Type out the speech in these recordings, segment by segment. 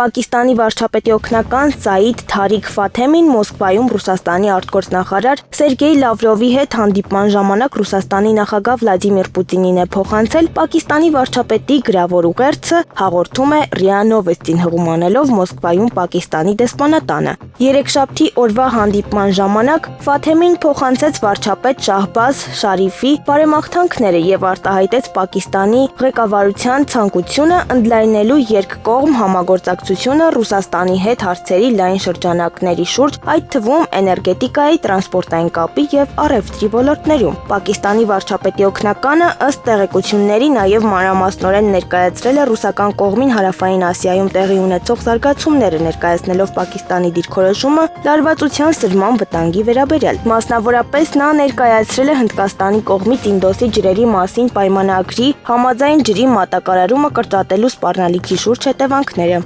Պակիստանի վարչապետի օգնական Սաիդ Թարիք Ֆաթեմին Մոսկվայում Ռուսաստանի արտգործնախարար Սերգեյ Լավրովի հետ հանդիպման ժամանակ Ռուսաստանի նախագահ Վլադիմիր Պուտինին է փոխանցել Պակիստանի վարչապետի գրավոր ուղերձը, հաղորդում է ՌԻԱ Նովեստին հղումանելով Մոսկվայում Պակիստանի դեսպանատանը։ Երեքշաբթի օրվա հանդիպման ժամանակ Ֆաթեմին փոխանցեց վարչապետ Շահբազ Շարիֆի բարեմաղթանքները եւ արտահայտեց Պակիստանի ղեկավարության ցանկությունը ընդլայնելու երկկողմ համագործակցությունը Ռուսաստանի հետ հարցերի լայն շրջանակների շուրջ, այդ թվում էներգետիկայի, տրանսպորտային կապի եւ առևտրի ոլորտներում։ Պակիստանի վարչապետի օգնականը ըստ տեղեկությունների նաեւ մանրամասնորեն ներկայացրել է ռուսական կողմին Հարավային Ասիայում տեղի ունեցող զարգացումները, ներկայացնելով Պակիստանի դիրքորոշումը լարվածության սրման վտանգի վերաբերյալ։ Մասնավորապես նա ներկայացրել է Հնդկաստանի կողմից Ինդոսի ջրերի մասին պայմանագրի համաձայն ջրի մատակարարումը կրճատելու սպառնալիքի շուրջ հետևանքները։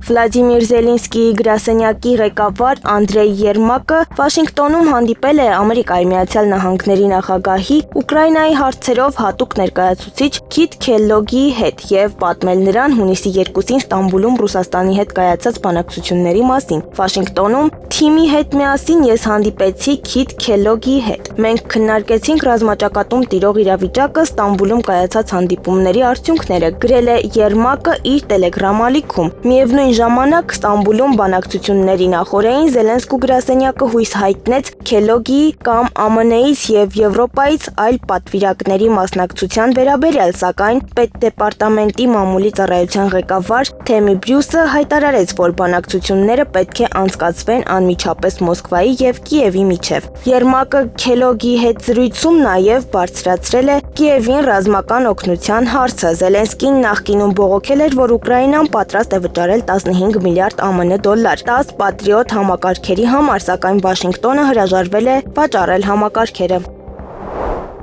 Վլադիմիր Զելինսկիի գրասենյակի ղեկավար Անդրեյ Երմակը Վաշինգտոնում հանդիպել է Ամերիկայի Միացյալ Նահանգների նախագահի Ուկրաինայի հարցերով հատուկ ներկայացուցիչ Քիթ Քելլոգի հետ եւ պատմել նրան հունիսի 2-ին Ստամբուլում Ռուսաստանի հետ կայացած բանակցությունների մասին։ Վաշինգտոնում թիմի հետ միասին ես հանդիպեցի Քիթ Քելլոգի հետ։ Մենք քննարկեցինք ռազմաճակատում տիրող իրավիճակը, Ստամբուլում կայացած հանդիպումների արդյունքները, գրել է Երմակը իր Telegram ալիքում։ Միևնույն ժամանակ Ստամբուլում բանակցությունների նախօրեին Զելենսկու գրասենյակը հույս հայտնեց Քելլոգի կամ ԱՄՆ-ից եւ Եվրոպայից այլ պատվիրակների մասնակցության վերաբերյալ, սակայն պետդեպարտամենտի մամուլի ծառայության ղեկավար Թեմի Բրյուսը հայտարարեց, որ բանակցությունները պետք է անցկացվեն անմիջապես Մոսկվայի եւ Կիևի միջև։ Երմակը Քելլոգի հետ զրույցում նաեւ բարձրացրել է Կիևին ռազմական օգնության հարցը։ Զելենսկին նախկինում բողոքել էր, որ Ուկրաինան պատրաստ է վճարել 15 միլիարդ ԱՄՆ դոլար 10 Patriot համակարգերի համար, սակայն Վաշինգտոնը հրաժարվել է վաճառել համակարգերը։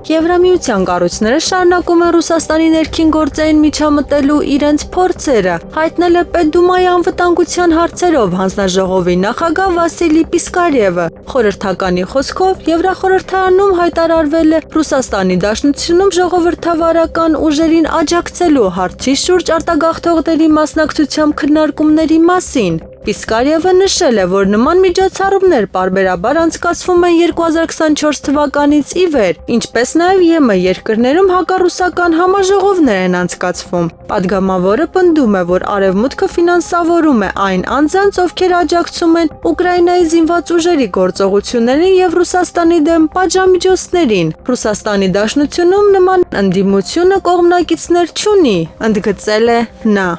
Եվրամիության կառույցները շարունակում են Ռուսաստանի ներքին գործերին միջամտելու իրենց փորձերը, հայտնել է Պետդումայի անվտանգության հարցերով հանձնաժողովի նախագահ Վասիլի Պիսկարևը։ Խորհրդականի խոսքով Եվրախորհրդարանում հայտարարվել է Ռուսաստանի Դաշնությունում ժողովրդավարական ուժերին աջակցելու հարցի շուրջ արտագաղթողների մասնակցությամբ քննարկումների մասին։ Պիսկարևը նշել է, որ նման միջոցառումներ պարբերաբար անցկացվում են 2024 թվականից ի վեր, ինչպես նաև ԵՄ երկրներում հակառուսական համաժողովներ են անցկացվում։ Պատգամավորը պնդում է, որ Արևմուտքը ֆինանսավորում է այն անձանց, ովքեր աջակցում են Ուկրաինայի զինված ուժերի գործողություններին եւ Ռուսաստանի դեմ պատժամիջոցներին։ Ռուսաստանի Դաշնությունում նման ընդդիմությունը կողմնակիցներ չունի, ընդգծել է նա։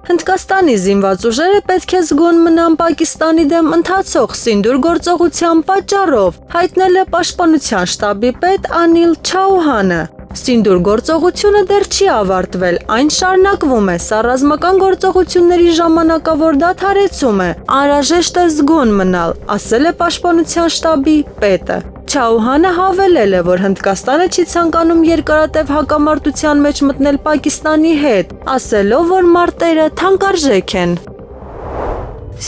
Հնդկաստանի զինված ուժերը պետք է զգոն մնան Պակիստանի դեմ ընթացող սինդուր գործողության պատճառով, հայտնել է Պաշտպանության շտաբի պետ Անիլ Չաուհանը։ Սինդուր գործողությունը դեռ չի ավարտվել, այն շարունակվում է, սա ռազմական գործողությունների ժամանակավոր դադարեցում է, անհրաժեշտ է զգոն մնալ, ասել է Պաշտպանության շտաբի պետը։ Չաուհանը հավելել է, որ Հնդկաստանը չի ցանկանում երկարատև հակամարտության մեջ մտնել Պակիստանի հետ, ասելով, որ մարտերը թանկարժեք են։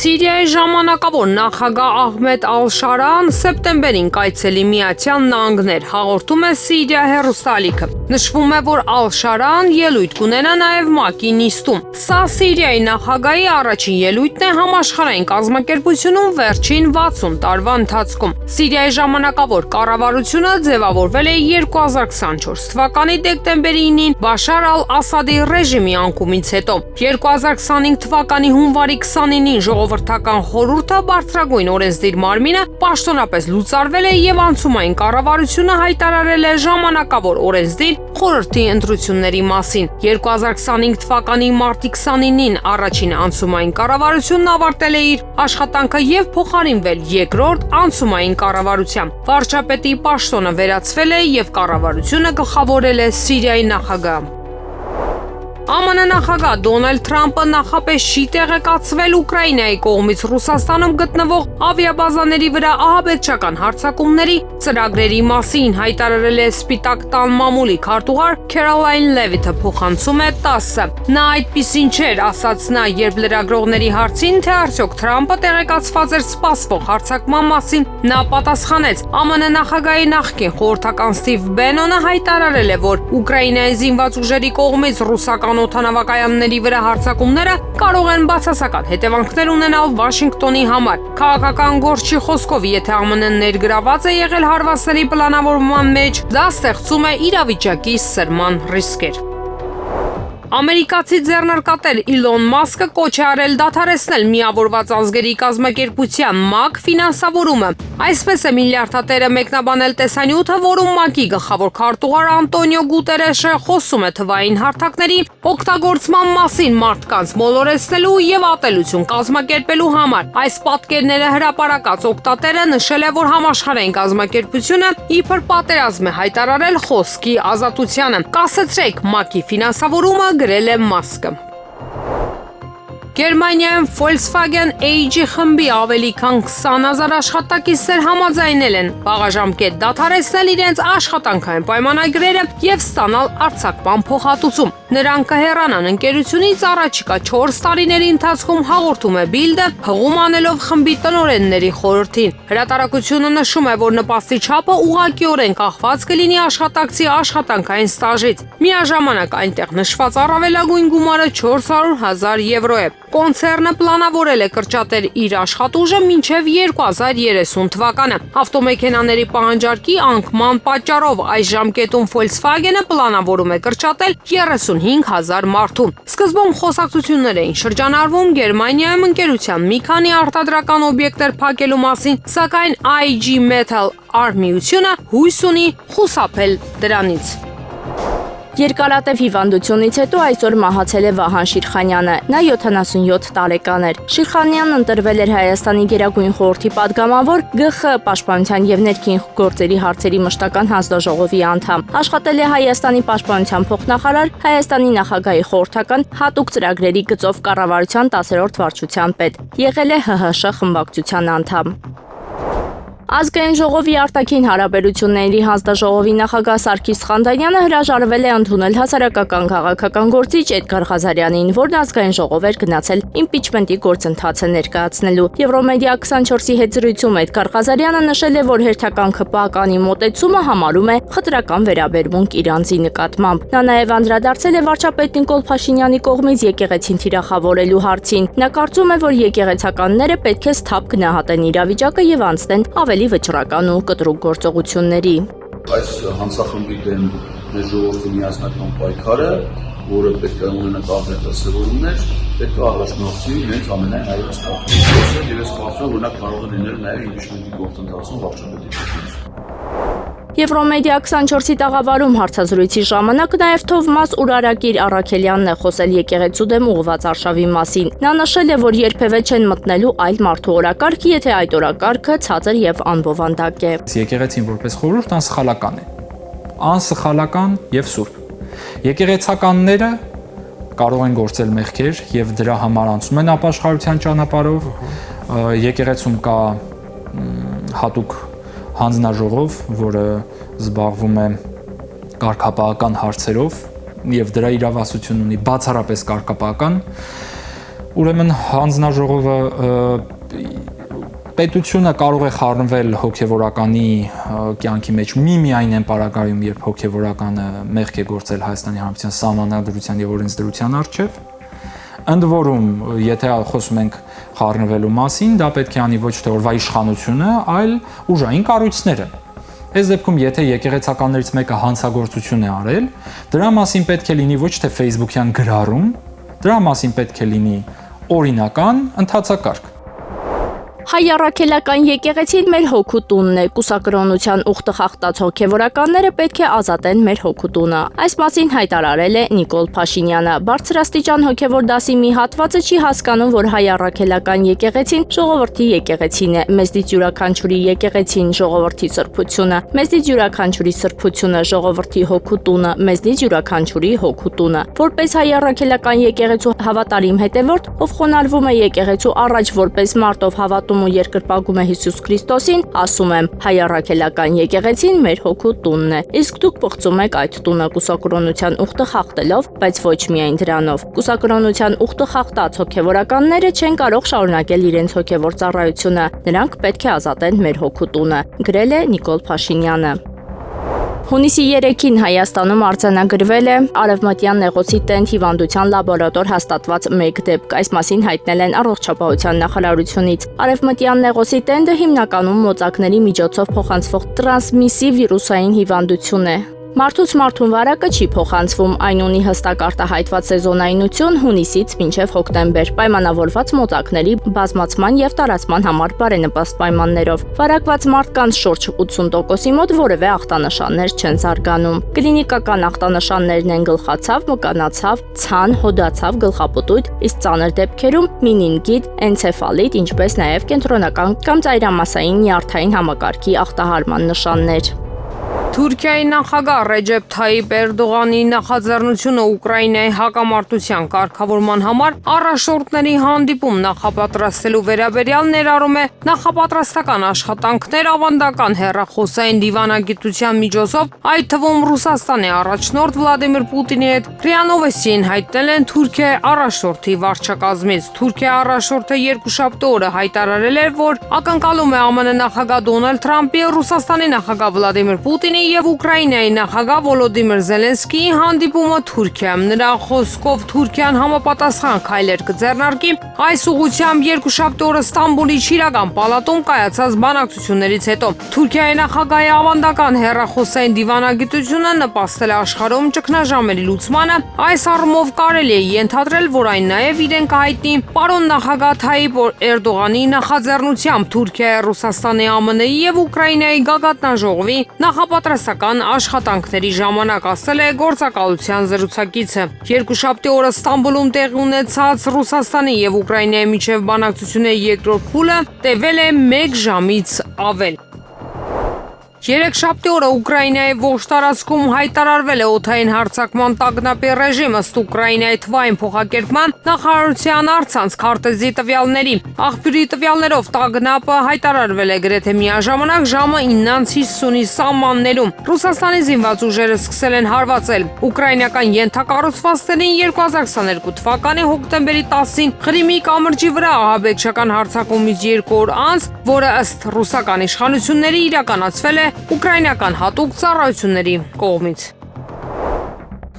Սիրիայի ժամանակավոր նախագահ Ահմեդ Ալ-Շարան սեպտեմբերին կայցելի Միացյալ Նահանգներ, հաղորդում է Սիրիա հեռուստալիքը։ Նշվում է, որ Ալ-Շարան ելույթ կունենա նաև ՄԱԿ-ի նիստում։ Սա Սիրիայի նախագահի առաջին ելույթն է համաշխարհային կազմակերպությունում վերջին 60 տարվա ընթացքում։ Սիրիայի ժամանակավոր կառավարությունը ձևավորվել է 2024 թվականի դեկտեմբերի 9-ին Բաշար Ալ-Ասադի ռեժիմի անկումից հետո։ 2025 թվականի հունվարի 29-ին Ժողովրդական խորհուրդը բարձրագույն օրենսդիր մարմինը պաշտոնապես լուծարվել է եւ անցումային կառավարությունը հայտարարել է ժամանակավոր օրենսդիր խորհրդի ընտրությունների մասին։ 2025 թվականի մարտի 29-ին առաջին անցումային կառավարությունն ավարտել է իր աշխատանքը եւ փոխարինվել երկրորդ անցումային կառավարությամբ։ Վարչապետի պաշտոնը վերացվել է եւ կառավարությունը գլխավորել է Սիրիայի նախագահը։ ԱՄՆ նախագահ Դոնալդ Թրամփը նախապես չի տեղեկացվել Ուկրաինայի կողմից Ռուսաստանում գտնվող ավիաբազաների վրա ահաբեկչական հարձակումների ծրագրերի մասին, հայտարարել է Սպիտակ տան մամուլի քարտուղար Քերոլայն Լևիթը, փոխանցում է ՏԱՍՍ-ը։ Նա այդպիսին չէր, ասաց նա, երբ լրագրողների հարցին, թե արդյոք Թրամփը տեղեկացված էր սպասվող հարձակման մասին, նա պատասխանեց. ԱՄՆ նախագահի նախկին խորհրդական Սթիվ Բենոնը հայտարարել է, որ Ուկրաինայի զինված ուժերի կողմից ռուսական ռուսական օդանավակայանների վրա հարձակումները կարող են բացասական հետևանքներ ունենալ Վաշինգտոնի համար։ Քաղաքական գործչի խոսքով, եթե ԱՄՆ-ն ներգրաված է եղել հարվածների պլանավորման մեջ, դա ստեղծում է իրավիճակի սրման ռիսկեր։ Ամերիկացի ձեռնարկատեր Իլոն Մասկը կոչ է արել դադարեցնել Միավորված ազգերի կազմակերպության ՄԱԿ ֆինանսավորումը։ Այսպես է միլիարդատերը մեկնաբանել տեսանյութը, որում ՄԱԿ-ի գլխավոր քարտուղար Անտոնիո Գուտերեշը խոսում է թվային հարթակների օգտագործման մասին մարդկանց մոլորեցնելու եւ ատելություն կազմակերպելու համար։ Այս պատկերները հրապարակած օգտատերը նշել է, որ համաշխարհային կազմակերպությունը իբր պատերազմ է հայտարարել խոսքի ազատությանը։ Կասեցրեք, ՄԱԿ-ի ֆինանսավորումը գրել է Մասկը։ Գերմանիայում Volkswagen AG խմբի ավելի քան 20,000 աշխատակիցներ համաձայնել են վաղաժամկետ դադարեցնել իրենց աշխատանքային պայմանագրերը եւ ստանալ արձակման փոխհատուցում։ Նրանք կհեռանան ընկերությունից առաջիկա 4 տարիների ընթացքում, հաղորդում է Bild-ը, հղում անելով խմբի տնօրենների խորհրդին։ Հրատարակությունը նշում է, որ նպաստի չափը ուղղակիորեն կախված կլինի աշխատակցի աշխատանքային ստաժից։ Միաժամանակ այնտեղ նշված առավելագույն գումարը 400,000 եվրո է։ Կոնցեռնը պլանավորել է կրճատել իր աշխատուժը մինչև 2030 թվականը։ Ավտոմեքենաների պահանջարկի անկման պատճառով այս ժամկետում Volkswagen-ը պլանավորում է կրճատել 35,000 մարդու։ Սկզբում խոսակցություններ էին շրջանառվում Գերմանիայում ընկերության մի քանի արտադրական օբյեկտներ փակելու մասին, սակայն IG Metall արմիությունը հույս ունի խուսափել դրանից։ Երկարատև հիվանդությունից հետո այսօր մահացել է Վահան Շիրխանյանը։ Նա 77 տարեկան էր։ Շիրխանյանն ընտրվել էր Հայաստանի Գերագույն խորհրդի падգամավոր, ԳԽ պաշտպանության եւ ներքին գործերի հարցերի մշտական հանձնաժողովի անդամ։ Աշխատել է Հայաստանի պաշտպանության փոխնախարար, Հայաստանի նախագահի խորհրդական հատուկ ծրագրերի գծով կառավարության 10-րդ վարչության պետ։ Եղել է ՀՀՇ խմբակցության անդամ։ Ազգային ժողովի արտաքին հարաբերությունների հանձնաժողովի նախագահ Սարգիս Խանդանյանը հրաժարվել է ընդունել հասարակական քաղաքական գործիչ Էդգար Ղազարյանին, որն ազգային ժողով էր գնացել իմպիչմենտի գործընթացը ներկայացնելու։ Եվրոմեդիա 24-ի հետ զրույցում Էդգար Ղազարյանը նշել է, որ հերթական ՔՊԱ-կանի մոտեցումը համարում է խտրական վերաբերմունք իրանցի նկատմամբ։ Նա նաև անդրադարձել է վարչապետ Նիկոլ Փաշինյանի կողմից եկեղեցին թիրախավորելու հարցին։ Նա կարծում է, որ եկեղեցականները պետք է սթափ գնահատեն իրավիճակը եւ անցնեն ավելի վճռական ու կտրուկ գործողությունների։ Այս հանցախմբի դեմ մեր ժողովրդի միասնական պայքարը, որը պետք է ունենա տարբեր դասավորումներ, պետք է առաջնորդի մենք ամենայն հայոց քաղաքացիները եւ ես կարծում եմ, որ նա կարող է լինել նաեւ իմպիչմենտի գործընթացում վարչապետի կողմից։ Եվրոմեդիա 24-ի տաղավարում հարցազրույցի ժամանակ նաև Թովմաս Ուրարակիր Առաքելյանն է խոսել եկեղեցու դեմ ուղղված արշավի մասին։ Նա նշել է, որ երբևէ չեն մտնելու այլ մարդու օրակարգ, եթե այդ օրակարգը ցածր եւ անբովանդակ է։ Եկեղեցին որպես խորհուրդ անսխալական է։ Անսխալական եւ սուրբ։ Եկեղեցականները կարող են գործել մեղքեր եւ դրա համար անցնում են ապաշխարության ճանապարհով։ Եկեղեցում կա հատուկ հանձնաժողով, որը զբաղվում է կարգապահական հարցերով եւ դրա իրավասություն ունի բացառապես կարգապահական։ Ուրեմն հանձնաժողովը պետությունը կարող է խառնվել հոգեվորականի կյանքի մեջ միմիայն այն պարագայում, երբ հոգեվորականը մեղք է գործել Հայաստանի Հանրապետության սահմանադրության եւ օրենսդրության առջեւ։ Ընդ որում, եթե խոսում ենք խառնվելու մասին, դա պետք է անի ոչ թե օրվա իշխանությունը, այլ ուժային կառույցները։ Այս դեպքում, եթե եկեղեցականներից մեկը հանցագործություն է արել, դրա մասին պետք է լինի ոչ թե Facebook-յան գրառում, դրա մասին պետք է լինի օրինական ընթացակարգ։ Հայ առաքելական եկեղեցին մեր հոգու տունն է, կուսակրոնության ուխտը խախտած հոգևորականները պետք է ազատեն մեր հոգու տունը։ Այս մասին հայտարարել է Նիկոլ Փաշինյանը։ Բարձրաստիճան հոգևոր դասի մի հատվածը չի հասկանում, որ հայ առաքելական եկեղեցին ժողովրդի եկեղեցին է, մեզնից յուրաքանչյուրի եկեղեցին ժողովրդի սրբությունը, մեզնից յուրաքանչյուրի սրբությունը ժողովրդի հոգու տունը, մեզնից յուրաքանչյուրի հոգու տունը։ Որպես հայ առաքելական եկեղեցու հավատարիմ հետևորդ, ով խոնարհվում է եկեղեցու առաջ որպես մարդով հավատում ու երկրպագում է Հիսուս Քրիստոսին, ասում եմ, հայ առաքելական եկեղեցին մեր հոգու տունն է։ Իսկ դուք պղծում եք այդ տունը կուսակրոնության ուխտը խախտելով, բայց ոչ միայն դրանով։ Կուսակրոնության ուխտը խախտած հոգևորականները չեն կարող շարունակել իրենց հոգևոր ծառայությունը։ Նրանք պետք է ազատեն մեր հոգու տունը, գրել է Նիկոլ Փաշինյանը։ Հունիսի 3-ին Հայաստանում արձանագրվել է արևմտյան նեղոցի տենդ հիվանդության լաբորատոր հաստատված 1 դեպք։ Այս մասին հայտնել են առողջապահության նախարարությունից։ Արևմտյան նեղոցի տենդը հիմնականում մոծակների միջոցով փոխանցվող տրանսմիսիվ վիրուսային հիվանդություն է։ Մարդուց մարդուն վարակը չի փոխանցվում, այն ունի հստակ արտահայտված սեզոնայնություն հունիսից մինչև հոկտեմբեր, պայմանավորված մոծակների բազմացման եւ տարածման համար բարենպաստ պայմաններով։ Վարակված մարդկանց շուրջ 80%-ի մոտ որևէ ախտանշաններ չեն զարգանում։ Կլինիկական ախտանշաններն են գլխացավ, մկանացավ, ցան, հոդացավ, գլխապտույտ, իսկ ծանր դեպքերում մինինգիտ, էնցեֆալիտ, ինչպես նաեւ կենտրոնական կամ ծայրամասային նյարդային համակարգի ախտահարման նշաններ։ Թուրքիայի նախագահ Ռեջեփ Թայիպ Էրդողանի նախաձեռնությունը Ուկրաինայի հակամարտության կարգավորման համար առաջնորդների հանդիպում նախապատրաստելու վերաբերյալ ներառում է նախապատրաստական աշխատանքներ ավանդական հեռախոսային դիվանագիտության միջոցով, այդ թվում Ռուսաստանի առաջնորդ Վլադիմիր Պուտինի հետ ՌԻԱ Նովոստիին հայտնել են Թուրքիայի առաջնորդի վարչակազմից։ Թուրքիայի առաջնորդը երկուշաբթի օրը հայտարարել էր, որ ակնկալում է ԱՄՆ նախագահ Դոնալդ Թրամփի, Ռուսաստանի նախագահ Վլադիմիր Պուտինի եւ Ուկրաինայի նախագահ Վոլոդիմիր Զելենսկիի հանդիպումը Թուրքիայում։ Նրա խոսքով Թուրքիան համապատասխան քայլեր կձեռնարկի այս ուղղությամբ երկուշաբթի օրը Ստամբուլի Չիրագան պալատում կայացած բանակցություններից հետո։ Թուրքիայի նախագահի ավանդական հեռախոսային դիվանագիտությունը նպաստել է աշխարհում ճգնաժամերի լուծմանը։ Այս առումով կարելի է ենթադրել, որ այն նաեւ իրեն կհայտնի պարոն նախագահ Թայիպ Էրդողանի նախաձեռնությամբ Թուրքիայի, Ռուսաստանի, ԱՄՆ-ի եւ Ուկրաինայի գագաթնաժողովի նախապատրաստական աշխատանքների ժամանակ, ասել է գործակալության զրուցակիցը։ Երկուշաբթի օրը Ստամբուլում տեղի ունեցած Ռուսաստանի եւ Ուկրաինայի միջև բանակցությունների երկրորդ փուլը տևել է 1 ժամից ավել։ Երեքշաբթի օրը Ուկրաինայի ողջ տարածքում հայտարարվել է օդային հարձակման տագնապի ռեժիմ ըստ Ուկրաինայի թվային փոխակերպման նախարարության առցանց քարտեզի տվյալների։ Աղբյուրի տվյալներով տագնապը հայտարարվել է գրեթե միաժամանակ ժամը 9:50-ի սահմաններում։ Ռուսաստանի զինված ուժերը սկսել են հարվածել ուկրաինական ենթակառուցվածքներին 2022 թվականի հոկտեմբերի 10-ին Ղրիմի կամրջի վրա ահաբեկչական հարձակումից 2 օր անց, որը ըստ ռուսական իշխանությունների իրականացվել է ուկրաինական հատուկ ծառայությունների կողմից։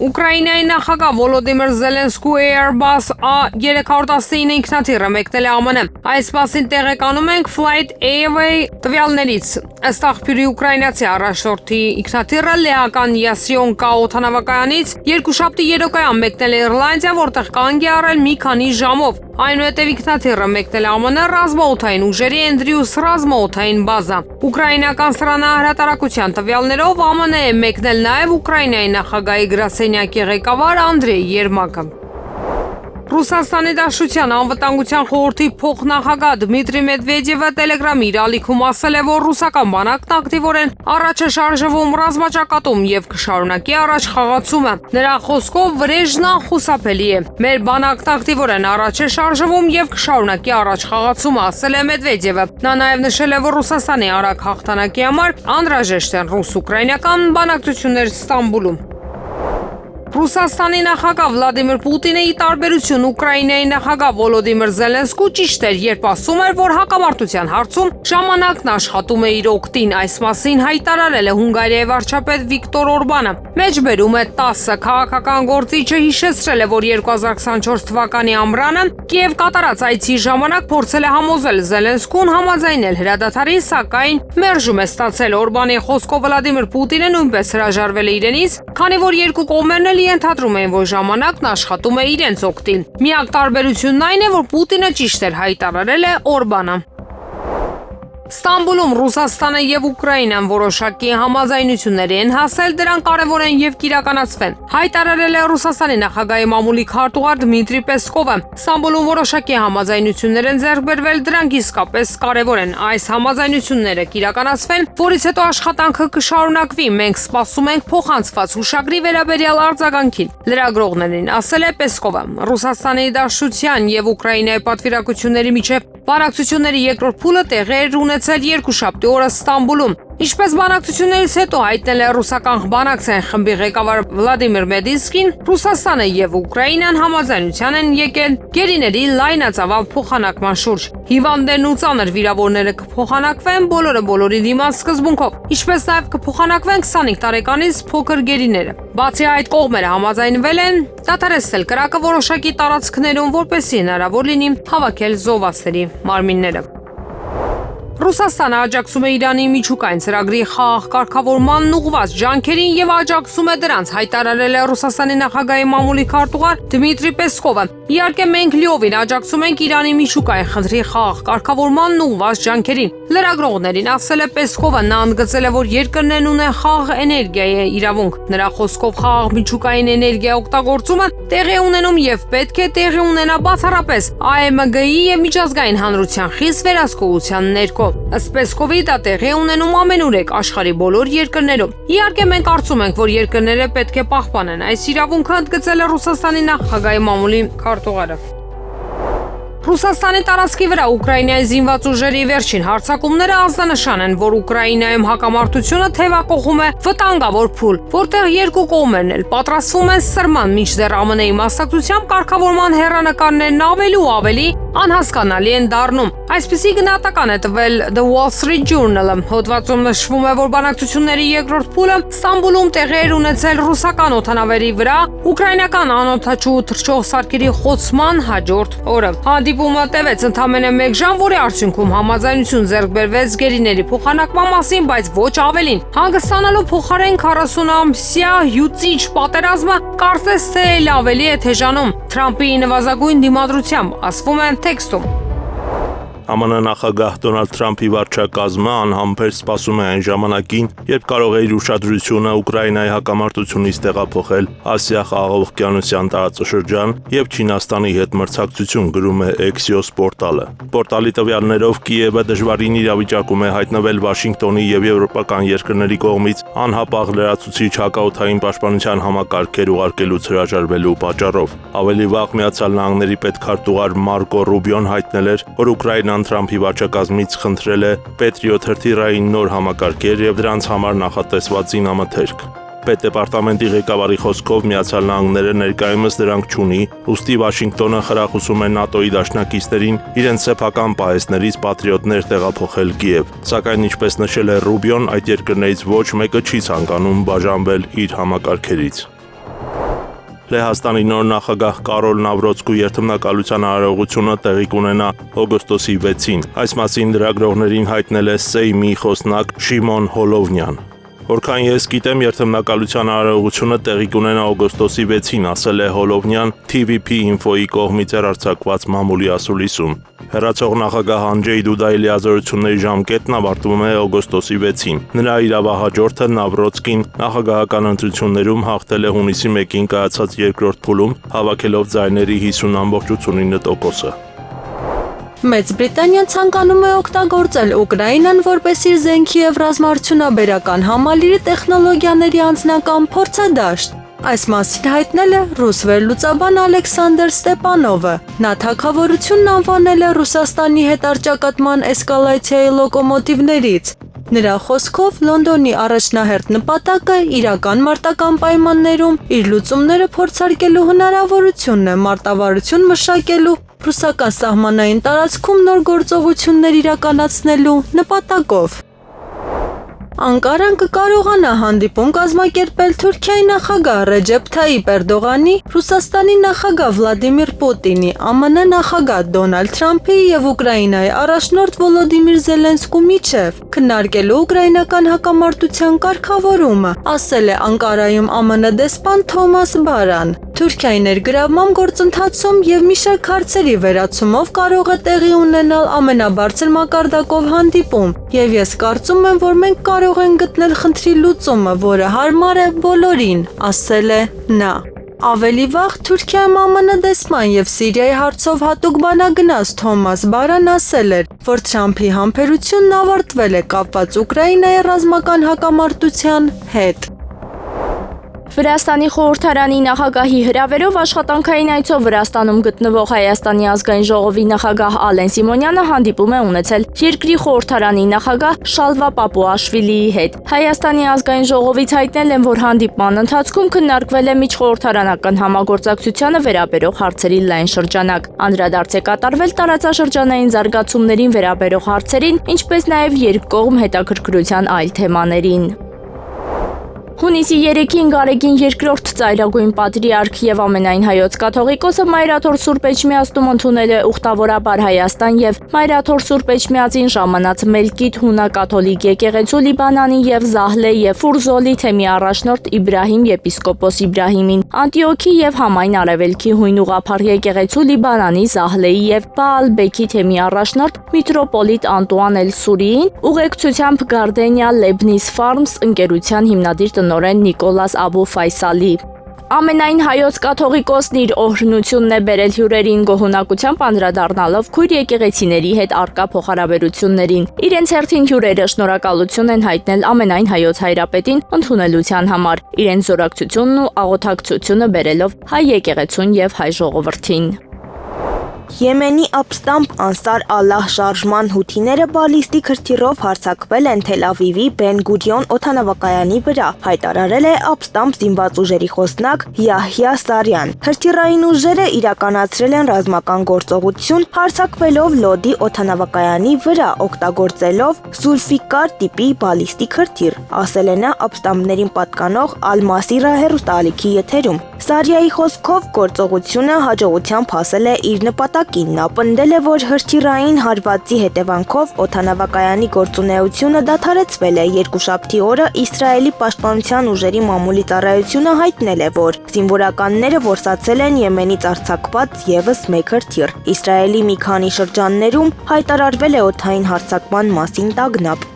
Ուկրաինայի նախագահ Վոլոդիմիր Զելենսկու Airbus A319 ինքնաթիռը մեկնել է ԱՄՆ։ Այս մասին տեղեկանում ենք Flight Away տվյալներից։ Ըստ աղբյուրի ուկրաինացի առաջնորդի ինքնաթիռը լեհական Յասյոնկա օդանավակայանից երկուշաբթի երեկոյան մեկնել է Իռլանդիա, որտեղ կանգ է առել մի քանի ժամով։ Այնուհետև ինքնաթիռը մեկնել է ԱՄՆ ռազմաօդային ուժերի Andrews ռազմաօդային բազա։ Ուկրաինական սրանահրատարակության տվյալներով ԱՄՆ է մեկնել նաև Ուկրաինայի նախագահի գրասենյակի ղեկավար Անդրեյ Երմակը։ Ռուսաստանի Դաշնության անվտանգության խորհրդի փոխնախագահ Դմիտրի Մեդվեդևը Telegram-ի իր ալիքում ասել է, որ ռուսական բանակն ակտիվորեն առաջ է շարժվում ռազմաճակատում եւ կշարունակի առաջ խաղացումը։ Նրա խոսքով վրեժն անխուսափելի է։ Մեր բանակն ակտիվորեն առաջ է շարժվում եւ կշարունակի առաջ խաղացումը, ասել է Մեդվեդևը։ Նա նաեւ նշել է, որ Ռուսաստանի արագ հաղթանակի համար անհրաժեշտ են ռուս-ուկրաինական բանակցություններ Ստամբուլում։ Ռուսաստանի նախագահ Վլադիմիր Պուտինը ի տարբերություն Ուկրաինայի նախագահ Վոլոդիմիր Զելենսկու ճիշտ էր, երբ ասում էր, որ հակամարտության հարցում ժամանակն աշխատում է իր օգտին։ Այս մասին հայտարարել է Հունգարիայի վարչապետ Վիկտոր Օրբանը։ Մեջբերում է 10 քաղաքական գործիչը հիշեցրել է, որ 2024 թվականի ամռանը Կիև կատարած այցի ժամանակ փորձել է համոզել Զելենսկուն համաձայնել հրադադարի, սակայն մերժում է ստացել։ Օրբանի խոսքով Վլադիմիր Պուտինը նույնպես հրաժարվել է իրենից, քանի որ երկու կողմերն ենթադրում էին, որ ժամանակն աշխատում է իրենց օգտին։ Միակ տարբերությունն այն է, որ Պուտինը ճիշտ էր, հայտարարել է Օրբանը։ Ստամբուլում Ռուսաստանը եւ Ուկրաինան որոշակի համաձայնությունների են հասել, դրանք կարևոր են եւ կիրականացվեն։ Հայտարարել է Ռուսաստանի նախագահի մամուլի քարտուղար Դմիտրի Պեսկովը։ Ստամբուլում որոշակի համաձայնություններ են ձեռք բերվել, դրանք իսկապես կարևոր են։ Այս համաձայնությունները կիրականացվեն, որից հետո աշխատանքը կշարունակվի։ Մենք սպասում ենք փոխանցված հուշագրի վերաբերյալ արձագանքին, լրագրողներին ասել է Պեսկովը։ Ռուսաստանի Դաշնության եւ Ուկրաինայի պատվիրակությունների միջև բանակցությունների երկրորդ փուլը տեղի էր ունեցել ունեցել երկուշաբթի օրը Ստամբուլում։ Ինչպես բանակցություններից հետո հայտնել է ռուսական բանակցային խմբի ղեկավար Վլադիմիր Մեդինսկին, Ռուսաստանը եւ Ուկրաինան համաձայնության են եկել գերիների լայնածավալ փոխանակման շուրջ։ Հիվանդներն ու ծանր վիրավորները կփոխանակվեն բոլորը բոլորի դիմաց սկզբունքով, ինչպես նաեւ կփոխանակվեն 25 տարեկանից փոքր գերիները։ Բացի այդ, կողմերը համաձայնվել են դադարեցնել կրակը որոշակի տարածքներում, որպեսզի հնարավոր լինի հավաքել զոհվածների մարմինները։ Ռուսաստանը աջակցում է Իրանի միջուկային ծրագրի խաղաղ կարգավորմանն ուղղված ջանքերին եւ աջակցում է դրանց, հայտարարել է Ռուսաստանի նախագահի մամուլի քարտուղար Դմիտրի Պեսկովը։ Իհարկե մենք լիովին աջակցում ենք Իրանի միջուկային խնդրի խաղաղ կարգավորմանն ուղղված ջանքերին։ Լրագրողներին ասել է Պեսկովը, նա ընդգծել է, որ երկրներն ունեն խաղաղ էներգիայի իրավունք։ Նրա խոսքով խաղաղ միջուկային էներգիա օգտագործումը տեղի ունենում եւ պետք է տեղի ունենա բացառապես ԱՄԳ-ի եւ միջազգային հանրության խիստ վերահսկողության ներքո։ Ըստ Պեսկովի դա տեղի ունենում ամենուրեք աշխարհի բոլոր երկրներում։ Իհարկե մենք կարծում ենք, որ երկրները պետք է պահպանեն այս իրավունքը, ընդգծել է Ռուսաստանի նախագահի մամուլի քարտուղարը։ Ռուսաստանի տարածքի վրա Ուկրաինայի զինված ուժերի վերջին հարձակումները ազդանշան են, որ Ուկրաինայում հակամարտությունը թևակողում է վտանգավոր փուլ, որտեղ երկու կողմերն էլ պատրաստվում են սրման, մինչդեռ ԱՄՆ-ի մասնակցությամբ կարգավորման հեռանկարներն ավելի ու ավելի անհասկանալի են դառնում։ Այսպիսի գնահատական է տվել The Wall Street Journal-ը։ Հոդվածում նշվում է, որ բանակցությունների երկրորդ փուլը Ստամբուլում տեղի էր ունեցել ռուսական օդանավերի վրա ուկրաինական անօդաչու թռչող սարքերի խոցման հաջորդ օրը։ Հանդիպումը տևեց ընդամենը 1 ժամ, որի արդյունքում համաձայնություն ձեռք բերվեց գերիների փոխանակման մասին, բայց ոչ ավելին։ Հանգստանալու փոխարեն 40-ամսյա հյուծիչ պատերազմը կարծես թե էլ ավելի է թեժանում։ Թրամփի նվազագույն դիմադրությամբ ասվում է տեքստում։ ԱՄՆ նախագահ Դոնալդ Թրամփի վարչակազմը անհամբեր սպասում է այն ժամանակին, երբ կարող է իր ուշադրությունը Ուկրաինայի հակամարտությունից տեղափոխել Ասիա-Խաղաղօվկիանոսյան տարածաշրջան եւ Չինաստանի հետ մրցակցություն, գրում է Axios պորտալը։ Պորտալի տվյալներով Կիևը դժվարին իրավիճակում է հայտնվել Վաշինգտոնի եւ եվրոպական երկրների կողմից անհապաղ լրացուցիչ հակաօդային պաշտպանության համակարգեր ուղարկելուց հրաժարվելու պատճառով։ Ավելի վաղ Միացյալ Նահանգների պետքարտուղար Մարկո Ռուբիոն հայտնել էր, որ Ուկրաինան Թրամփի վարչակազմից խնդրել է Patriot հրթիռային նոր համակարգեր եւ դրանց համար նախատեսված զինամթերք։ Պետդեպարտամենտի ղեկավարի խոսքով Միացյալ Նահանգները ներկայումս դրանք չունի, ուստի Վաշինգտոնը խրախուսում է ՆԱՏՕ-ի դաշնակիցներին իրենց սեփական պահեստներից պատրիոտներ տեղափոխել Կիև։ Սակայն ինչպես նշել է Ռուբիոն, այդ երկրներից ոչ մեկը չի ցանկանում բաժանվել իր համակարգերից։ Լեհաստանի նոր նախագահ Կարոլ Նավրոցկու երթմնակալության արարողությունը տեղի կունենա օգոստոսի 6-ին։ Այս մասին լրագրողներին հայտնել է Սեյմի խոսնակ Շիմոն Հոլովնյան։ Որքան ես գիտեմ, երթմնակալության արարողությունը տեղի կունենա օգոստոսի 6-ին, ասել է Հոլովնյան TVP Info-ի կողմից հեռարձակված մամուլի ասուլիսում։ Հեռացող նախագահ Անջեյ Դուդայի լիազորությունների ժամկետն ավարտվում է օգոստոսի 6-ին։ Նրա իրավահաջորդը Նավրոցկին նախագահական ընտրություններում հաղթել է հունիսի 1-ին կայացած երկրորդ փուլում, հավաքելով ձայների 50.49%-ը։ Մեծ Բրիտանիան ցանկանում է օգտագործել Ուկրաինան որպես իր զենքի եւ ռազմաարդյունաբերական համալիրի տեխնոլոգիաների անձնական փորձադաշտ։ Այս մասին հայտնել է ռուս վերլուծաբան Ալեքսանդր Ստեպանովը։ Նա թագավորությունն անվանել է Ռուսաստանի հետ առճակատման էսկալացիայի լոկոմոտիվներից։ Նրա խոսքով Լոնդոնի առաջնահերթ նպատակը իրական մարտական պայմաններում իր լուծումները փորձարկելու հնարավորությունն է մարտավարություն մշակելու ռուսական սահմանային տարածքում նոր գործողություններ իրականացնելու նպատակով։ Անկարան կկարողանա հանդիպում կազմակերպել Թուրքիայի նախագահ Ռեջեփ Թայիպ Էրդողանի, Ռուսաստանի նախագահ Վլադիմիր Պուտինի, ԱՄՆ նախագահ Դոնալդ Թրամփի եւ Ուկրաինայի առաջնորդ Վոլոդիմիր Զելենսկու միջև քննարկելու ուկրաինական հակամարտության կարգավորումը, ասել է Անկարայում ԱՄՆ դեսպան Թոմաս Բարան։ Թուրքիայի ներգրավման գործընթացում եւ մի շարք հարցերի վերացումով կարող է տեղի ունենալ ամենաբարձր մակարդակով հանդիպում, եւ ես կարծում եմ, որ մենք կարող ենք գտնել խնդրի լուծումը, որը հարմար է բոլորին, ասել է նա։ Ավելի վաղ Թուրքիայում ԱՄՆ դեսպան եւ Սիրիայի հարցով հատուկ բանագնաց Թոմաս Բարան ասել էր, որ Թրամփի համբերությունն ավարտվել է կապված Ուկրաինայի ռազմական հակամարտության հետ։ Վրաստանի խորհրդարանի նախագահի հրավերով աշխատանքային այցով Վրաստանում գտնվող Հայաստանի ազգային ժողովի նախագահ Ալեն Սիմոնյանը հանդիպում է ունեցել երկրի խորհրդարանի նախագահ Շալվա Պապուաշվիլիի հետ։ Հայաստանի ազգային ժողովից հայտնել են, որ հանդիպման ընթացքում քննարկվել է միջխորհրդարանական համագործակցությանը վերաբերող հարցերի լայն շրջանակ։ Անդրադարձ է կատարվել տարածաշրջանային զարգացումներին վերաբերող հարցերին, ինչպես նաև երկկողմ հետաքրքրության այլ թեմաներին։ Հունիսի 3-ին Գարեգին II ծայրագույն պատրիարք եւ ամենայն հայոց կաթողիկոսը Մայրաթոր Սուրբ Էջմիածնում ընդունել է ուխտավորաբար Հայաստան եւ Մայրաթոր Սուրբ Էջմիածին ժամանած Մելկիթ հունակաթոլիկ եկեղեցու Լիբանանի եւ Զահլե եւ Ֆուրզոլի թեմի առաջնորդ Իբրահիմ եպիսկոպոս Իբրահիմին, Անտիոքի եւ Համայն Արևելքի հույն ուղափառ եկեղեցու Լիբանանի Զահլեի եւ Բաալբեքի թեմի առաջնորդ միտրոպոլիտ Անտուան Էլ-Սուրիին, ուղեկցությամբ Gardenia Leibniz Farms ընկերության հիմնադիր տնօրեն Նիկոլաս Աբու Ֆայսալի։ Ամենայն հայոց կաթողիկոսն իր օրհնությունն է բերել հյուրերին գոհունակությամբ անդրադառնալով քույր եկեղեցիների հետ առկա փոխհարաբերություններին։ Իրենց հերթին հյուրերը շնորհակալություն են հայտնել ամենայն հայոց հայրապետին ընդունելության համար, իրենց զորակցությունն ու աղոթակցությունը բերելով հայ եկեղեցուն եւ հայ ժողովրդին։ Եմենի ապստամբ Անսար Ալլահ շարժման հութիները բալիստիկ հրթիռով հարձակվել են Թել Ավիվի Բեն Գուրիոն օդանավակայանի վրա, հայտարարել է ապստամբ զինված ուժերի խոսնակ Յահյա Սարյան։ Հրթիռային ուժերը իրականացրել են ռազմական գործողություն հարձակվելով Լոդի օդանավակայանի վրա, օգտագործելով Զուլֆիկար տիպի բալիստիկ հրթիռ, ասել է նա ապստամբներին պատկանող Ալ-Մասիրա հեռուստաալիքի եթերում։ Սարյայի խոսքով գործողությունը հաջողությամբ հասել է իր նպատակին։ Նա պնդել է, որ հրթիռային հարվածի հետևանքով օդանավակայանի գործունեությունը դադարեցվել է։ Երկուշաբթի օրը Իսրայելի պաշտպանության ուժերի մամուլի ծառայությունը հայտնել է, որ զինվորականները որսացել են Եմենից արձակված ևս մեկ հրթիռ։ Իսրայելի մի քանի շրջաններում հայտարարվել է օդային հարձակման մասին տագնապ։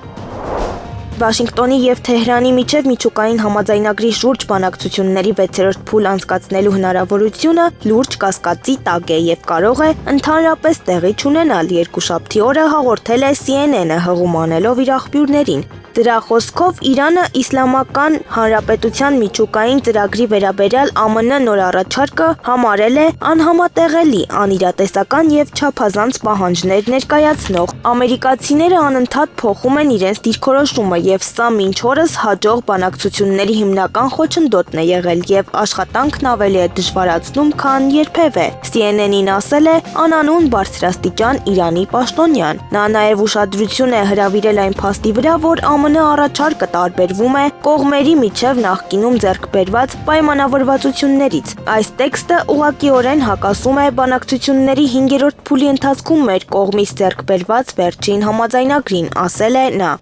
Վաշինգտոնի եւ Թեհրանի միջև միջուկային համաձայնագրի շուրջ բանակցությունների 6-րդ փուլ անցկացնելու հնարավորությունը լուրջ կասկածի տակ է եւ կարող է ընդհանրապես տեղի չունենալ, երկուշաբթի օրը հաղորդել է CNN-ը հղում անելով իր աղբյուրներին։ Դրա խոսքով Իրանը Իսլամական Հանրապետության միջուկային ծրագրի վերաբերյալ ԱՄՆ նոր առաջարկը համարել է անհամատեղելի, անիրատեսական եւ չափազանց պահանջներ ներկայացնող։ Ամերիկացիները անընդհատ փոխում են իրենց դիրքորոշումը եւ սա մինչ օրս հաջող բանակցությունների հիմնական խոչընդոտն է եղել եւ աշխատանքն ավելի է դժվարացնում, քան երբևէ։ CNN-ին ասել է անանուն բարձրաստիճան Իրանի պաշտոնյան։ Նա նաեւ ուշադրություն է հրավիրել այն փաստի վրա, որ ԱՄՆ առաջարկը տարբերվում է կողմերի միջև նախկինում ձեռք բերված պայմանավորվածություններից։ Այս տեքստը ուղղակիորեն հակասում է բանակցությունների 5-րդ փուլի ընթացքում մեր կողմից ձեռք բերված վերջին համաձայնագրին, ասել է նա։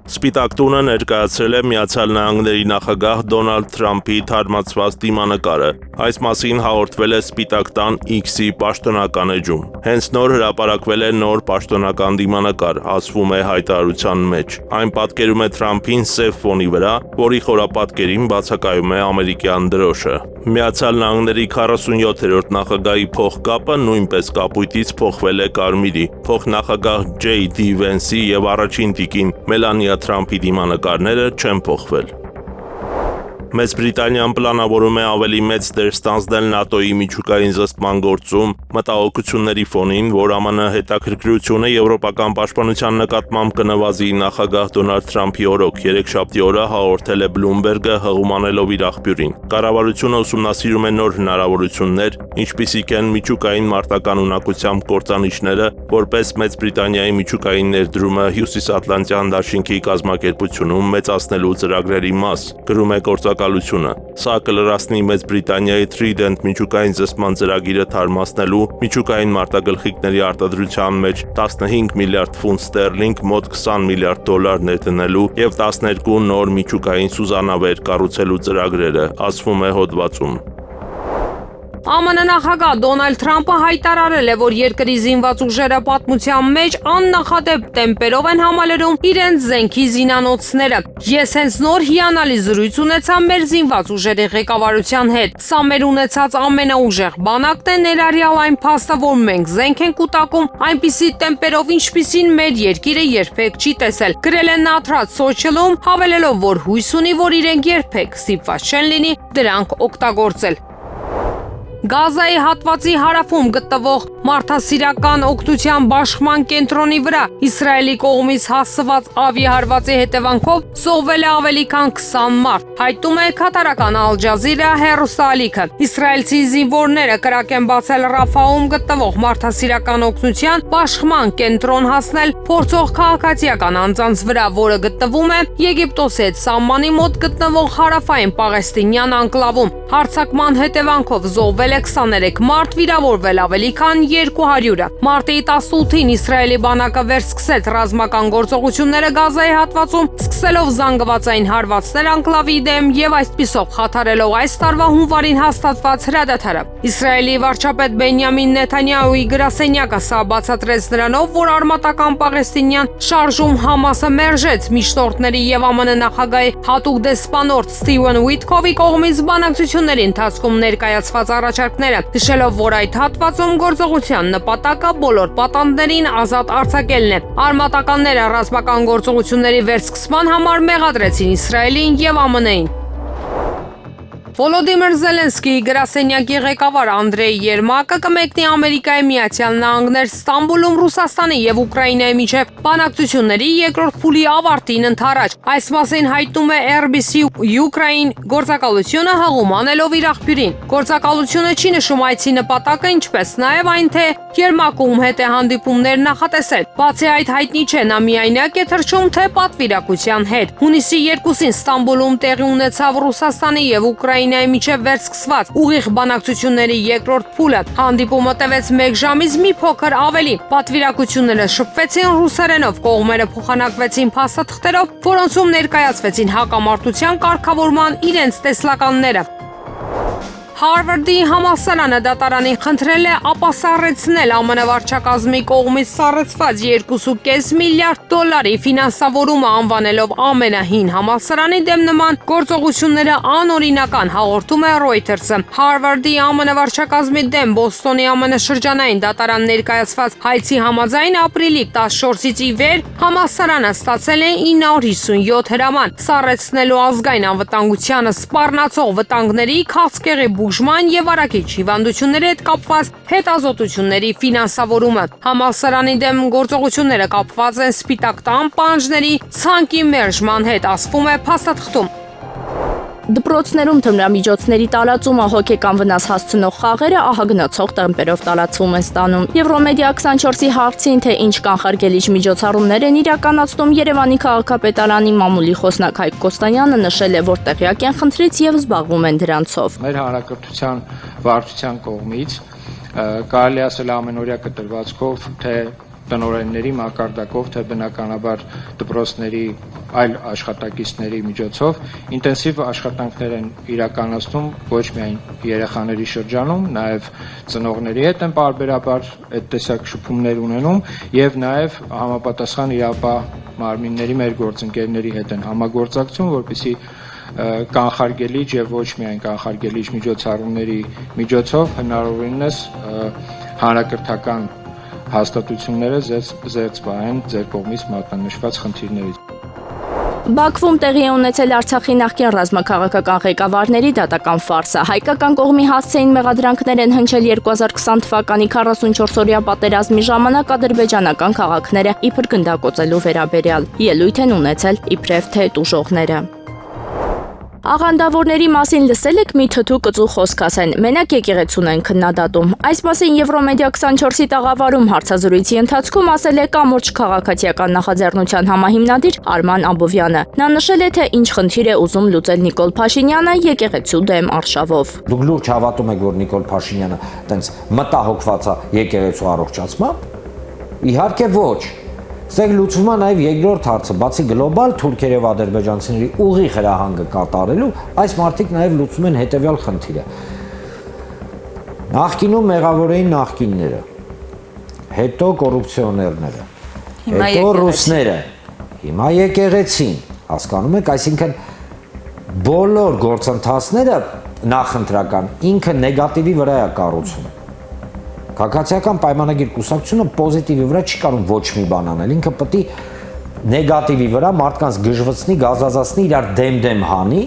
Սպիտակ տունը ներկայացրել է Միացյալ Նահանգների նախագահ Դոնալդ Թրամփի թարմացված դիմանկարը։ Այս մասին հաղորդվել է Սպիտակ տան X-ի պաշտոնական էջում։ Հենց նոր հրապարակվել է նոր պաշտոնական դիմանկար, ասվում է հայտարարության մեջ։ Այն պատկերում է Թրամփին սև ֆոնի վրա, որի խորապատկերին բացակայում է ամերիկյան դրոշը։ Միացյալ Նահանգների 47-րդ նախագահի փոխկապը նույնպես կապույտից փոխվել է կարմիրի։ Փոխնախագահ J.D. Vance-ի եւ առաջին տիկին Մելանիա Թրամփի դիմանկարները չեն փոխվել։ Մեծ Բրիտանիան պլանավորում է ավելի մեծ դեր ստանձնել ՆԱՏՕ-ի միջուկային զսպման գործում մտահոգությունների ֆոնին, որ ԱՄՆ հետաքրքրությունը եվրոպական պաշտպանության նկատմամբ կնվազի նախագահ Դոնալդ Թրամփի օրոք երեքշաբթի օրը հաղորդել է Bloomberg-ը հղում անելով իր աղբյուրին։ Կառավարությունը ուսումնասիրում է նոր հնարավորություններ, ինչպիսիք են միջուկային մարտական ունակությամբ կործանիչները, որպես Մեծ Բրիտանիայի միջուկային ներդրումը Հյուսիսատլանտյան դաշինքի կազմակերպությունում մեծացնելու ծրագրերի մաս, գրում է գործակալությունը։ Սա կլրացնի Մեծ Բրիտանիայի Trident միջուկային զսպման ծրագիրը թարմացնելու, միջուկային մարտագլխիկների արտադրության մեջ 15 միլիարդ ֆունտ ստերլինգ, մոտ 20 միլիարդ դոլար ներդնելու եւ 12 նոր միջուկային սուզանավեր կառուցելու ծրագրերը, ասվում է հոդվածում։ ԱՄՆ նախագահ Դոնալդ Թրամփը հայտարարել է, որ երկրի զինված ուժերը պատմության մեջ աննախադեպ տեմպերով են համալրում իրենց զենքի զինանոցները։ Ես հենց նոր հիանալի զրույց ունեցա մեր զինված ուժերի ղեկավարության հետ։ Սա մեր ունեցած ամենաուժեղ բանակն է, ներառյալ այն փաստը, որ մենք զենք ենք կուտակում այնպիսի տեմպերով, ինչպիսին մեր երկիրը երբեք չի տեսել։ Գրել են նա Truth Social-ում, հավելելով, որ հույս ունի, որ իրենք երբեք ստիպված չեն լինի դրանք օգտագործել։ Գազայի հատվածի հարավում գտնվող մարդասիրական օգնության բաշխման կենտրոնի վրա Իսրայելի կողմից հասցված ավիահարվածի հետևանքով զոհվել է ավելի քան 20 մարդ, հայտնում է կատարական Al Jazeera հեռուստաալիքը։ Իսրայելցի զինվորները կրակ են բացել Ռաֆահում գտնվող մարդասիրական օգնության բաշխման կենտրոն հասնել փորձող քաղաքացիական անձանց վրա, որը գտնվում է Եգիպտոսի հետ սահմանի մոտ գտնվող հարավային Պաղեստինյան անկլավում։ Հարձակման հետևանքով զոհվել 23 մարդ, վիրավորվել ավելի քան 200-ը։ Մարտի 18-ին Իսրայելի բանակը վերսկսեց ռազմական գործողությունները Գազայի հատվածում, սկսելով զանգվածային հարվածներ անկլավի դեմ եւ այսպիսով խաթարելով այս տարվա հունվարին հաստատված հրադադարը։ Իսրայելի վարչապետ Բենյամին Նեթանյահուի գրասենյակը սա բացատրեց նրանով, որ արմատական Պաղեստինյան շարժում Համասը մերժեց միջնորդների եւ ԱՄՆ նախագահի հատուկ դեսպանորդ Ստիվեն Ուիթքովի կողմից բանակցությունների ընթացքում ներկայացված առաջարկները, նշելով, որ այդ հատվածում գործողության նպատակը բոլոր պատանդներին ազատ արձակելն է։ Արմատականները ռազմական գործողությունների վերսկսման համար մեղադրեցին Իսրայելին եւ ԱՄՆ-ին։ Վոլոդիմիր Զելենսկիի գրասենյակի ղեկավար Անդրեյ Երմակը կմեկնի Ամերիկայի Միացյալ Նահանգներ Ստամբուլում Ռուսաստանի եւ Ուկրաինայի միջև բանակցությունների երկրորդ փուլի ավարտին ընթരാճ։ Այս մասին հայտնում է RBC Ukraine գործակալությունը հղում անելով իր աղբյուրին։ Գործակալությունը չի նշում այցի նպատակը, ինչպես նաեւ այն, թե Երմակում հետ է հանդիպումներ նախատեսել։ Բացի այդ, հայտնի չէ նա միայնակ է թռչում, թե պատվիրակության հետ։ Հունիսի 2-ին Ստամբուլում տեղի ունեցավ Ռուսաստանի եւ Ուկրաինայի միջև վերսկսված ուղիղ բանակցությունների երկրորդ փուլը։ Հանդիպումը տևեց 1 ժամից մի փոքր ավելի։ Պատվիրակությունները շփվեցին ռուսերենով, կողմերը փոխանակվեցին փաստաթղթերով, որոնցում ներկայացվեցին հակամարտության կարգավորման իրենց տեսլականները։ Հարվարդի համալսարանը դատարանին խնդրել է ապասառեցնել ԱՄՆ վարչակազմի կողմից սառեցված $2.5 միլիարդ ֆինանսավորումը, անվանելով ամենահին համալսարանի դեմ նման գործողությունները անօրինական, հաղորդում է Reuters-ը։ Հարվարդի ԱՄՆ վարչակազմի դեմ Բոստոնի ԱՄՆ շրջանային դատարան ներկայացված հայցի համաձայն ապրիլի 14-ից ի վեր համալսարանը ստացել է 957 հրաման սառեցնելու ազգային անվտանգությանը սպառնացող վտանգների, քաղցկեղի բուժման եւ արագիչ հիվանդությունների հետ կապված հետազոտությունների ֆինանսավորումը։ Համալսարանի դեմ գործողությունները կապված են Սպիտակ տան պահանջների ցանկի մերժման հետ, ասվում է փաստաթղթում։ Դպրոցներում թմրամիջոցների տարածումը հոգեկան վնաս հասցնող խաղերը ահագնացող տեմպերով տարածվում են ստանում։ Եվրոմեդիա 24-ի հարցին, թե ինչ կանխարգելիչ միջոցառումներ են իրականացնում, Երևանի քաղաքապետարանի մամուլի խոսնակ Հայկ Կոստանյանը նշել է, որ տեղյակ են խնդրից եւ զբաղվում են դրանցով։ Մեր հանրակրթության վարչության կողմից կարելի ասել ամենօրյա կտրվածքով, թե տնօրենների մակարդակով, թե բնականաբար դպրոցների այլ աշխատակիցների միջոցով ինտենսիվ աշխատանքներ են իրականացնում ոչ միայն երեխաների շրջանում, նաև ծնողների հետ են պարբերաբար այդ տեսակ շփումներ ունենում եւ նաև համապատասխան իրապահ մարմինների մեր գործընկերների հետ են համագործակցում, որպեսզի կանխարգելիչ եւ ոչ միայն կանխարգելիչ միջոցառումների միջոցով հնարավորինս հանրակրթական հաստատությունները զերծ պահեն ձեր կողմից մատնանշված խնդիրներից։ Բաքվում տեղի է ունեցել Արցախի նախկին ռազմաքաղաքական ղեկավարների դատական ֆարսը։ Հայկական կողմի հասցեին մեղադրանքներ են հնչել 2020 թվականի 44-օրյա պատերազմի ժամանակ ադրբեջանական քաղաքները իբր գնդակոծելու վերաբերյալ։ Ելույթ են ունեցել իբրև թե տուժողները։ Աղանդավորների մասին լսել եք մի թթու կծու խոսք ասեն, մենակ եկեղեցուն են քննադատում։ Այս մասին Եվրոմեդիա 24-ի տաղավարում հարցազրույցի ընթացքում ասել է կամուրջ քաղաքացիական նախաձեռնության համահիմնադիր Արման Աբովյանը։ Նա նշել է, թե ինչ խնդիր է ուզում լուծել Նիկոլ Փաշինյանը եկեղեցու դեմ արշավով։ Դուք լուրջ հավատում եք, որ Նիկոլ Փաշինյանը տենց մտահոգված է եկեղեցու առողջացմամբ։ Իհարկե ոչ։ Սա լուծվում է նաև երկրորդ հարցը, բացի գլոբալ թուրքեր եւ ադրբեջանցիների ուղիղ հրահանգը կատարելու, այս մարդիկ նաև լուծում են հետեւյալ խնդիրը։ Նախկինում մեղավոր էին նախկինները, հետո կոռուպցիոներները, հետո ռուսները, հիմա եկեղեցին, հասկանում եք, այսինքն բոլոր գործընթացները նախընտրական ինքը նեգատիվի վրա է կառուցում։ Քաղաքացիական պայմանագիր կուսակցությունը պոզիտիվի վրա չի կարող ոչ մի բան անել, ինքը պետք է նեգատիվի վրա մարդկանց գժվցնի, գազազացնի, իրար դեմ հանի։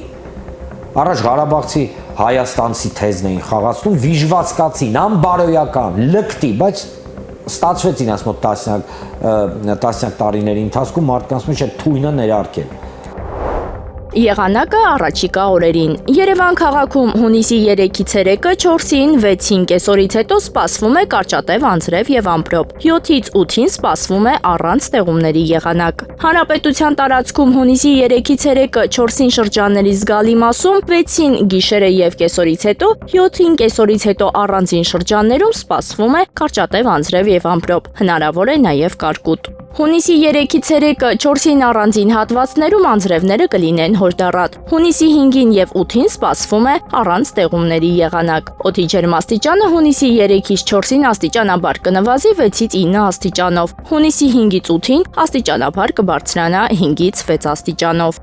Առաջ Ղարաբաղցի հայաստանցի թեզն էին խաղացնում, վիժվածքացին, անբարոյական, լկտի, բայց ստացվեց ինձ մոտ տասնյակ տարիների ընթացքում մարդկանց մեջ այդ թույնը ներարկել։ Եղանակը առաջիկա օրերին։ Երևան քաղաքում հունիսի 3-ից 3-ը 4-ին 6-ին կեսօրից հետո սպասվում է կարճատև անձրև եւ ամպրոպ։ 7-ից 8-ին սպասվում է առանց ստեղումների եղանակ։ Հանրապետության տարածքում հունիսի 3-ից 3-ը 4-ին շրջանների զգալի մասում, 6-ին գիշերը եւ կեսօրից հետո, 7-ին կեսօրից հետո առանձին շրջաններում սպասվում է կարճատև անձրև եւ ամպրոպ։ Հնարավոր է նաեւ կարկուտ։ Հունիսի 3-ից 3-ը 4-ին առանձին հատվածներում անձրևները կլինեն հորդառատ։ Հունիսի 5-ին եւ 8-ին սպասվում է առանց ստեղումների եղանակ։ Օդի ջերմաստիճանը հունիսի 3-ից 4-ին աստիճանաբար կնվազի 6-ից 9 աստիճանով։ Հունիսի 5-ից 8-ին աստիճանաբար կբարձրանա 5-ից 6 աստիճանով։